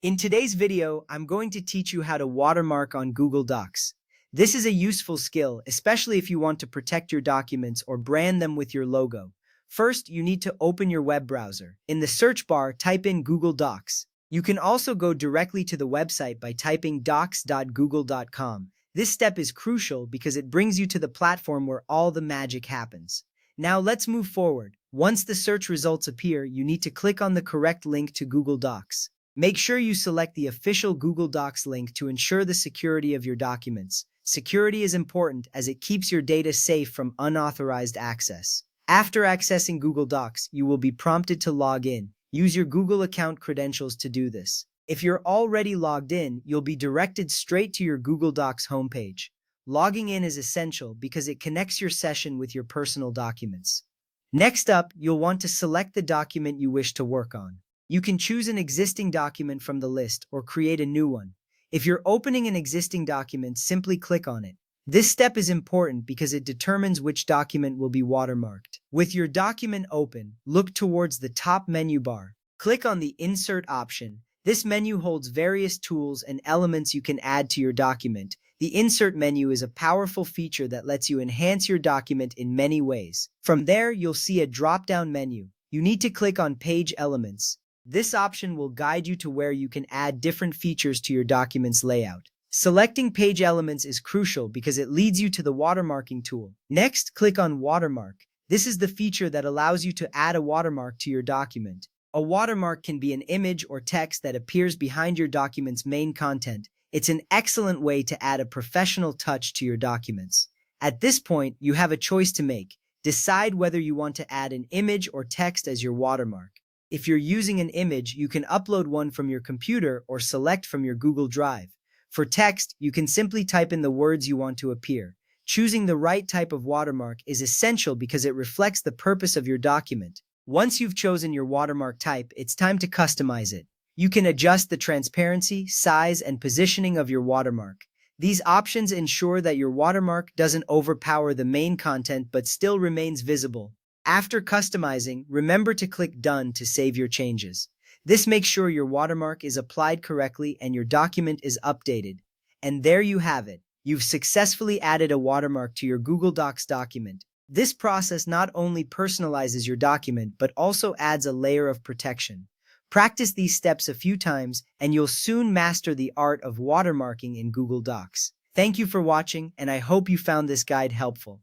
In today's video, I'm going to teach you how to watermark on Google Docs. This is a useful skill, especially if you want to protect your documents or brand them with your logo. First, you need to open your web browser. In the search bar, type in Google Docs. You can also go directly to the website by typing docs.google.com. This step is crucial because it brings you to the platform where all the magic happens. Now let's move forward. Once the search results appear, you need to click on the correct link to Google Docs. Make sure you select the official Google Docs link to ensure the security of your documents. Security is important as it keeps your data safe from unauthorized access. After accessing Google Docs, you will be prompted to log in. Use your Google account credentials to do this. If you're already logged in, you'll be directed straight to your Google Docs homepage. Logging in is essential because it connects your session with your personal documents. Next up, you'll want to select the document you wish to work on. You can choose an existing document from the list or create a new one. If you're opening an existing document, simply click on it. This step is important because it determines which document will be watermarked. With your document open, look towards the top menu bar. Click on the Insert option. This menu holds various tools and elements you can add to your document. The Insert menu is a powerful feature that lets you enhance your document in many ways. From there, you'll see a drop-down menu. You need to click on Page Elements. This option will guide you to where you can add different features to your document's layout. Selecting page elements is crucial because it leads you to the watermarking tool. Next, click on Watermark. This is the feature that allows you to add a watermark to your document. A watermark can be an image or text that appears behind your document's main content. It's an excellent way to add a professional touch to your documents. At this point, you have a choice to make. Decide whether you want to add an image or text as your watermark. If you're using an image, you can upload one from your computer or select from your Google Drive. For text, you can simply type in the words you want to appear. Choosing the right type of watermark is essential because it reflects the purpose of your document. Once you've chosen your watermark type, it's time to customize it. You can adjust the transparency, size, and positioning of your watermark. These options ensure that your watermark doesn't overpower the main content but still remains visible. After customizing, remember to click Done to save your changes. This makes sure your watermark is applied correctly and your document is updated. And there you have it. You've successfully added a watermark to your Google Docs document. This process not only personalizes your document but also adds a layer of protection. Practice these steps a few times and you'll soon master the art of watermarking in Google Docs. Thank you for watching, and I hope you found this guide helpful.